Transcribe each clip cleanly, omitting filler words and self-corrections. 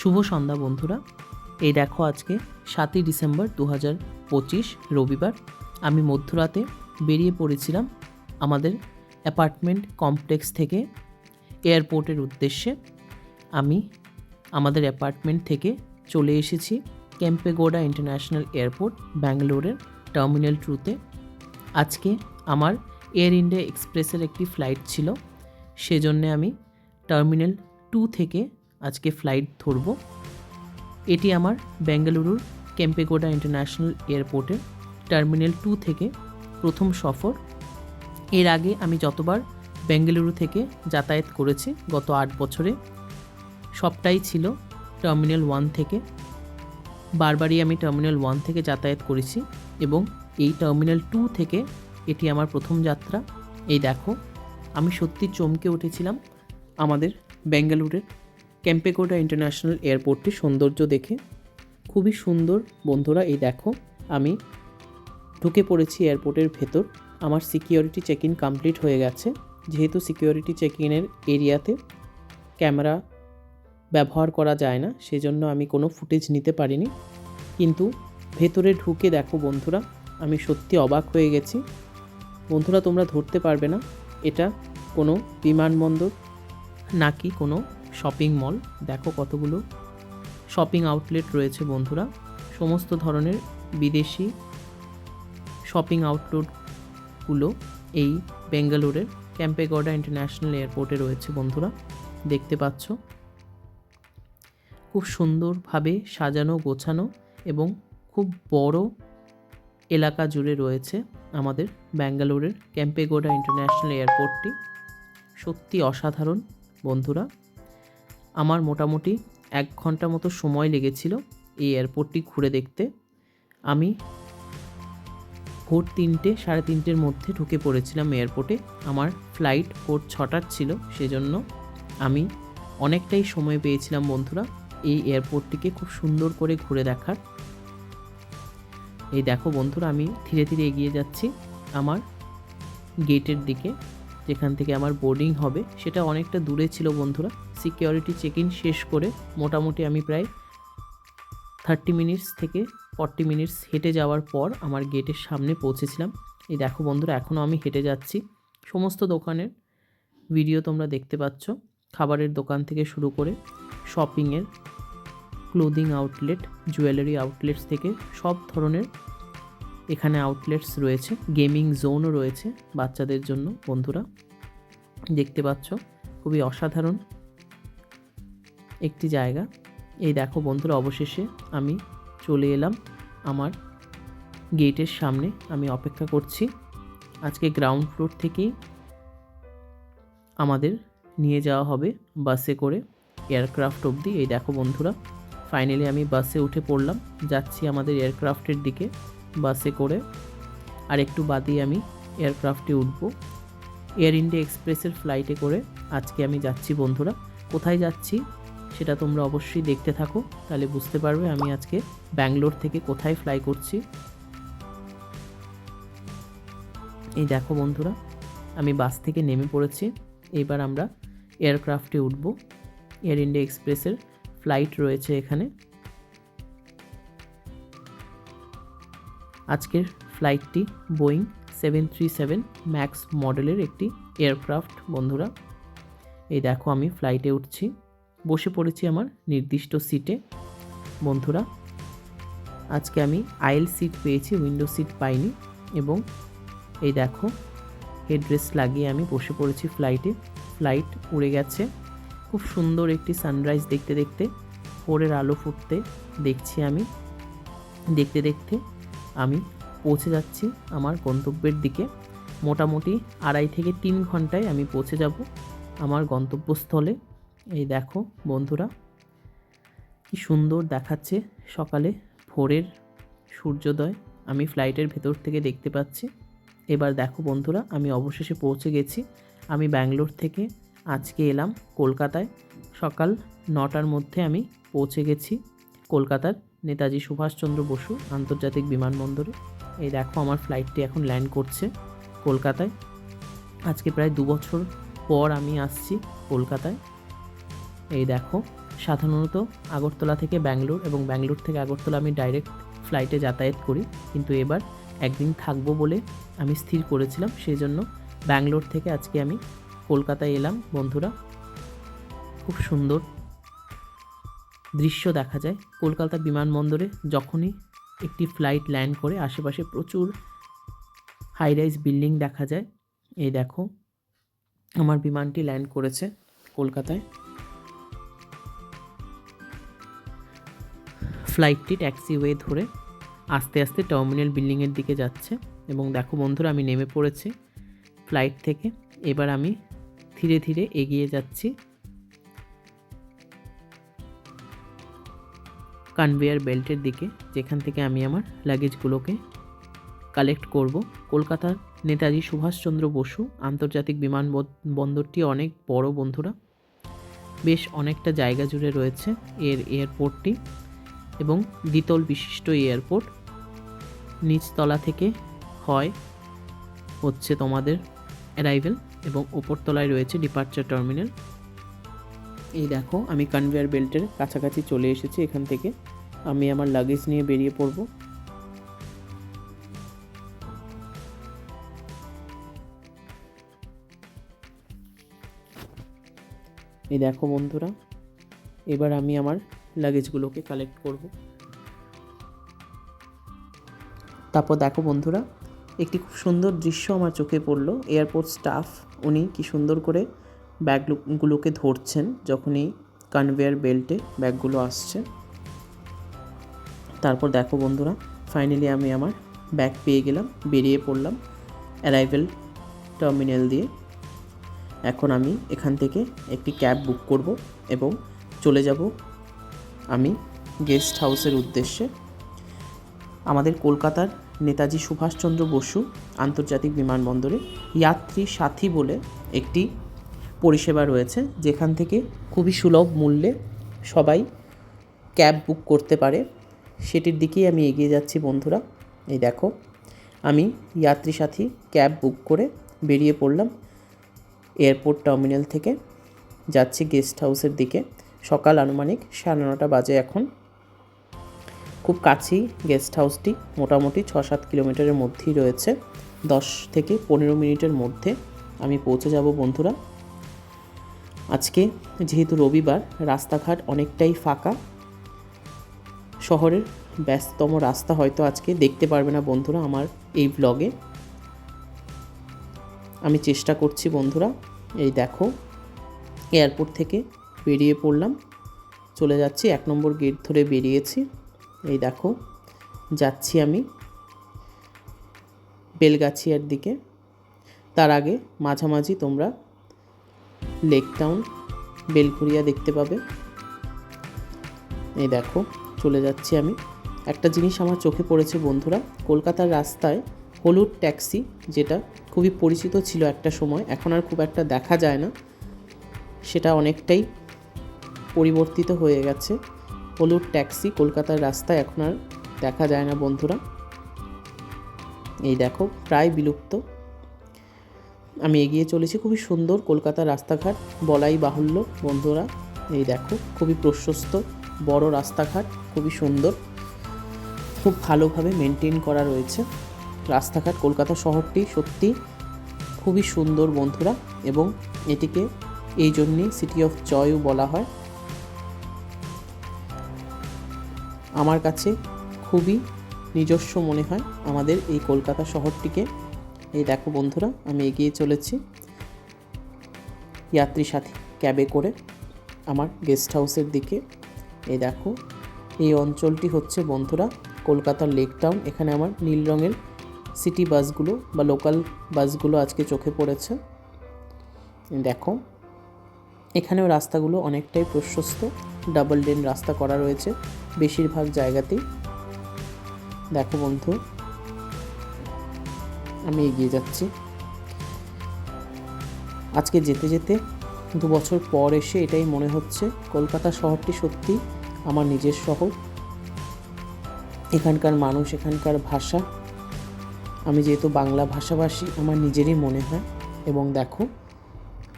শুভ সন্ধ্যা বন্ধুরা। এই দেখো আজকে 7ই ডিসেম্বর 2025 রবিবার। আমি মধ্যরাতে বেরিয়ে পড়েছিলাম আমাদের অ্যাপার্টমেন্ট কমপ্লেক্স থেকে এয়ারপোর্টের উদ্দেশ্যে। আমি আমাদের অ্যাপার্টমেন্ট থেকে চলে এসেছি কেম্পেগৌড়া ইন্টারন্যাশনাল এয়ারপোর্ট ব্যাঙ্গালোরের টার্মিনাল 2তে। আজকে আমার এয়ার ইন্ডিয়া এক্সপ্রেসের একটি ফ্লাইট ছিল, সেজন্যে আমি টার্মিনাল 2 থেকে আজকে ফ্লাইট ধরব। এটি আমার বেঙ্গালুরুর কেম্পেগৌড়া ইন্টারন্যাশনাল এয়ারপোর্টের টার্মিনাল 2 থেকে প্রথম সফর। এর আগে আমি যতবার বেঙ্গালুরু থেকে যাতায়াত করেছি গত 8 বছরে, সবটাই ছিল টার্মিনাল 1 থেকে। বারবারই আমি টার্মিনাল 1 থেকে যাতায়াত করেছি এবং এই টার্মিনাল 2 থেকে এটি আমার প্রথম যাত্রা। এই দেখো, আমি সত্যি চমকে উঠেছিলাম আমাদের বেঙ্গালুরের কেম্পেগৌড়া ইন্টারন্যাশনাল এয়ারপোর্টটির সৌন্দর্য দেখে। খুবই সুন্দর বন্ধুরা। এই দেখো, আমি ঢুকে পড়েছি এয়ারপোর্টের ভেতর। আমার সিকিউরিটি চেক ইন কমপ্লিট হয়ে গেছে। যেহেতু সিকিউরিটি চেক ইনের এরিয়াতে ক্যামেরা ব্যবহার করা যায় না, সেজন্য আমি কোনো ফুটেজ নিতে পারিনি। কিন্তু ভেতরে ঢুকে দেখো বন্ধুরা, আমি সত্যি অবাক হয়ে গেছি। বন্ধুরা, তোমরা ধরতে পারবে না এটা কোনো বিমানবন্দর নাকি কোনো শপিং মল। দেখো কতগুলো শপিং আউটলেট রয়েছে বন্ধুরা। সমস্ত ধরনের বিদেশি শপিং আউটলেটগুলো এই বেঙ্গালুরের কেম্পেগৌড়া ইন্টারন্যাশনাল এয়ারপোর্টে রয়েছে বন্ধুরা। দেখতে পাচ্ছ খুব সুন্দরভাবে সাজানো গোছানো এবং খুব বড় এলাকা জুড়ে রয়েছে আমাদের বেঙ্গালুরের কেম্পেগৌড়া ইন্টারন্যাশনাল এয়ারপোর্টটি। সত্যি অসাধারণ বন্ধুরা। আমার মোটামুটি 1 ঘন্টা মতো সময় লেগেছিল এই এয়ারপোর্টটি ঘুরে দেখতে। আমি ভোর 3টে, 3:30-র মধ্যে ঢুকে পড়েছিলাম এয়ারপোর্টে। আমার ফ্লাইট ভোর 6টার ছিল, সেজন্য আমি অনেকটাই সময় পেয়েছিলাম বন্ধুরা এই এয়ারপোর্টটিকে খুব সুন্দর করে ঘুরে দেখার। এই দেখো বন্ধুরা, আমি ধীরে ধীরে এগিয়ে যাচ্ছি আমার গেটের দিকে, যেখান থেকে আমার বোর্ডিং হবে। সেটা অনেকটা দূরে ছিল বন্ধুরা। সিকিউরিটি চেক ইন শেষ করে মোটামুটি আমি প্রায় 30 মিনিটস থেকে 40 মিনিটস হেঁটে যাওয়ার পর আমার গেটের সামনে পৌঁছেছিলাম। এই দেখো বন্ধুরা, এখনও আমি হেঁটে যাচ্ছি। সমস্ত দোকানের ভিডিও তোমরা দেখতে পাচ্ছ, খাবারের দোকান থেকে শুরু করে শপিংয়ের, ক্লোদিং আউটলেট, জুয়েলারি আউটলেটস থেকে সব ধরনের এখানে আউটলেটস রয়েছে। গেমিং জোনও রয়েছে বাচ্চাদের জন্য বন্ধুরা। দেখতে পাচ্ছ খুবই অসাধারণ একটি জায়গা। এই দেখো বন্ধুরা, অবশেষে আমি চলে এলাম আমার গেটের সামনে। আমি অপেক্ষা করছি। আজকে গ্রাউন্ড ফ্লোর থেকেই আমাদের নিয়ে যাওয়া হবে বাসে করে এয়ারক্রাফট অবধি। এই দেখো বন্ধুরা, ফাইনালি আমি বাসে উঠে পড়লাম। যাচ্ছি আমাদের এয়ারক্রাফটের দিকে বাসে করে। আর একটু বাদেই আমি এয়ারক্রাফটে উঠব। এয়ার ইন্ডিয়া এক্সপ্রেসের ফ্লাইটে করে আজকে আমি যাচ্ছি বন্ধুরা। কোথায় যাচ্ছি সেটা তোমরা অবশ্যই দেখতে থাকো, তাহলে বুঝতে পারবে আমি আজকে ব্যাঙ্গালোর থেকে কোথায় ফ্লাই করছি। এই দেখো বন্ধুরা, আমি বাস থেকে নেমে পড়েছি। এবার আমরা এয়ারক্রাফটে উঠব। এয়ার ইন্ডিয়া এক্সপ্রেসের ফ্লাইট রয়েছে এখানে। আজকের ফ্লাইটটি বোয়িং 737 ম্যাক্স মডেলের একটি এয়ারক্রাফট বন্ধুরা। এই দেখো, আমি ফ্লাইটে উঠছি, বসে পড়েছি আমার নির্দিষ্ট সিটে বন্ধুরা। আজকে আমি আইল সিট পেয়েছি, উইন্ডো সিট পাইনি। এবং এই দেখো, হেডরেস্ট লাগিয়ে আমি বসে পড়েছি ফ্লাইটে। ফ্লাইট উড়ে গেছে। খুব সুন্দর একটি সানরাইজ দেখতে দেখতে, ভোরের আলো ফুটতে দেখছি আমি। দেখতে দেখতে আমি পৌঁছে যাচ্ছি আমার গন্তব্যের দিকে। মোটামুটি 2.5 থেকে 3 ঘন্টায় আমি পৌঁছে যাব আমার গন্তব্যস্থলে। এই দেখো বন্ধুরা, কি সুন্দর দেখাচ্ছে সকালে ভোরের সূর্যোদয় আমি ফ্লাইটের ভেতর থেকে দেখতে পাচ্ছি। এবার দেখো বন্ধুরা, আমি অবশেষে পৌঁছে গেছি। আমি ব্যাঙ্গালোর থেকে আজকে এলাম কলকাতায়। সকাল 9টার মধ্যে আমি পৌঁছে গেছি কলকাতার নেতাজি সুভাষচন্দ্র বসু আন্তর্জাতিক বিমানবন্দরে। এই দেখো, আমার ফ্লাইটটি এখন ল্যান্ড করছে কলকাতায়। আজকে প্রায় 2 বছর পর আমি আসছি কলকাতায়। এই দেখো, সাধারণত আগরতলা থেকে ব্যাঙ্গালোর এবং ব্যাঙ্গালোর থেকে আগরতলা আমি ডাইরেক্ট ফ্লাইটে যাতায়াত করি, কিন্তু এবার একদিন থাকবো বলে আমি স্থির করেছিলাম, সেই জন্য ব্যাঙ্গালোর থেকে আজকে আমি কলকাতায় এলাম বন্ধুরা। খুব সুন্দর দৃশ্য দেখা যায় কলকাতা বিমানবন্দরে। যখনই একটি ফ্লাইট ল্যান্ড করে আশেপাশে প্রচুর হাই রাইজ বিল্ডিং দেখা যায়। এই দেখো আমার বিমানটি ল্যান্ড করেছে কলকাতায়। ফ্লাইটটি ট্যাক্সিওয়ে ধরে আস্তে আস্তে টার্মিনাল বিল্ডিংয়ের দিকে যাচ্ছে এবং দেখো বন্ধুরা আমি নেমে পড়েছি ফ্লাইট থেকে। এবার আমি ধীরে ধীরে এগিয়ে যাচ্ছি কনভেয়ার বেল্টের দিকে, যেখান থেকে আমি আমার লাগেজগুলোকে কালেক্ট করব। কলকাতার নেতাজি সুভাষচন্দ্র বসু আন্তর্জাতিক বিমানবন্দরটি অনেক বড় বন্ধুরা, বেশ অনেকটা জায়গা জুড়ে রয়েছে এর এয়ারপোর্টটি এবং দ্বিতল বিশিষ্ট এয়ারপোর্ট। নিচতলা থেকে হচ্ছে তোমাদের অ্যারাইভেল এবং ওপরতলায় রয়েছে ডিপার্চার টার্মিনাল। এই দেখো আমি কনভেয়ার বেল্টের কাছাকাছি চলে এসেছি। এখান থেকে আমি আমার লাগেজ নিয়ে বেরিয়ে পড়ব। এই দেখো বন্ধুরা, এবার আমি আমার লাগেজগুলোকে কালেক্ট করব। তারপর দেখো বন্ধুরা, একটি খুব সুন্দর দৃশ্য আমার চোখে পড়লো। এয়ারপোর্ট স্টাফ উনি কি সুন্দর করে ব্যাগগুলোকে ধরছেন যখনই কনভেয়ার বেল্টে ব্যাগগুলো আসছে। তারপর দেখো বন্ধুরা, ফাইনালি আমি আমার ব্যাগ পেয়ে গেলাম, বেরিয়ে পড়লাম অ্যারাইভেল টার্মিনাল দিয়ে। এখন আমি এখান থেকে একটি ক্যাব বুক করব এবং চলে যাব আমি গেস্ট হাউসের উদ্দেশ্যে। আমাদের কলকাতার নেতাজি সুভাষচন্দ্র বসু আন্তর্জাতিক বিমানবন্দরে যাত্রী সাথী বলে একটি পরিষেবা রয়েছে, যেখান থেকে খুবই সুলভ মূল্যে সবাই ক্যাব বুক করতে পারে। সেটির দিকেই আমি এগিয়ে যাচ্ছি বন্ধুরা। এই দেখো আমি যাত্রী সাথী ক্যাব বুক করে বেরিয়ে পড়লাম এয়ারপোর্ট টার্মিনাল থেকে, যাচ্ছি গেস্ট হাউসের দিকে। সকাল আনুমানিক 9:30 বাজে এখন। খুব কাছেই গেস্ট হাউসটি, মোটামুটি 6-7 কিলোমিটারের মধ্যেই রয়েছে। 10 থেকে 15 মিনিটের মধ্যে আমি পৌঁছে যাব বন্ধুরা। আজকে যেহেতু রবিবার, রাস্তাঘাট অনেকটাই ফাঁকা। শহরের ব্যস্ততম রাস্তা হয়তো আজকে দেখতে পারবে না বন্ধুরা আমার এই ব্লগে। আমি চেষ্টা করছি বন্ধুরা। এই দেখো এয়ারপোর্ট থেকে বেরিয়ে পড়লাম, চলে যাচ্ছি 1 নম্বর গেট ধরে বেরিয়েছি। এই দেখো যাচ্ছি আমি বেলগাছিয়ার দিকে। তার আগে মাঝামাঝি তোমরা লেক টাউন, বেলঘরিয়া দেখতে পাবে। এই দেখো চলে যাচ্ছি আমি। একটা জিনিস আমার চোখে পড়েছে বন্ধুরা, কলকাতার রাস্তায় হলুদ ট্যাক্সি, যেটা খুবই পরিচিত ছিল একটা সময়, এখন আর খুব একটা দেখা যায় না, সেটা অনেকটাই পরিবর্তিত হয়ে গেছে। হলুদ ট্যাক্সি কলকাতার রাস্তায় এখন আর দেখা যায় না বন্ধুরা। এই দেখো প্রায় বিলুপ্ত। আমি এগিয়ে চলেছি, খুবই সুন্দর কলকাতার রাস্তাঘাট বলাই বাহুল্য বন্ধুরা। এই দেখো খুবই প্রশস্ত বড় রাস্তাঘাট, খুবই সুন্দর, খুব ভালোভাবে মেনটেন করা রয়েছে রাস্তাঘাট। কলকাতা শহরটি সত্যি খুবই সুন্দর বন্ধুরা, এবং এটিকে এই জন্যেই সিটি অফ জয়ও বলা হয়। আমার কাছে খুবই নিজস্ব মনে হয় আমাদের এই কলকাতা শহরটিকে। এই দেখো বন্ধুরা আমি এগিয়ে চলেছি যাত্রী সাথী ক্যাবে করে আমার গেস্ট হাউসের দিকে। এই দেখো এই অঞ্চলটি হচ্ছে বন্ধুরা কলকাতার লেক টাউন। এখানে আমার নীল রঙের সিটি বাসগুলো বা লোকাল বাসগুলো আজকে চোখে পড়েছে। দেখো এখানেও রাস্তাগুলো অনেকটাই প্রশস্ত, ডাবল লেন রাস্তা করা রয়েছে বেশিরভাগ জায়গাতেই। দেখো বন্ধু আমি এগিয়ে যাচ্ছি। আজকে যেতে যেতে 2 বছর পর এসে এটাই মনে হচ্ছে কলকাতা শহরটি সত্যি আমার নিজের শহর। এখানকার মানুষ, এখানকার ভাষা, আমি যেহেতু বাংলা ভাষাভাষী, আমার নিজেরই মনে হয়। এবং দেখো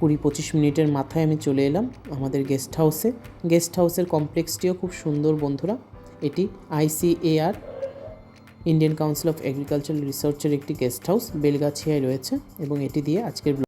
20-25 মিনিটের মাথায় আমি চলে এলাম আমাদের গেস্ট হাউসে। গেস্ট হাউসের কমপ্লেক্সটিও খুব সুন্দর বন্ধুরা। এটি ICAR Indian council of agricultural রিসার্চের একটি গেস্ট হাউস বেলগাছিয়ায় রয়েছে এবং এটি দিয়ে আজকের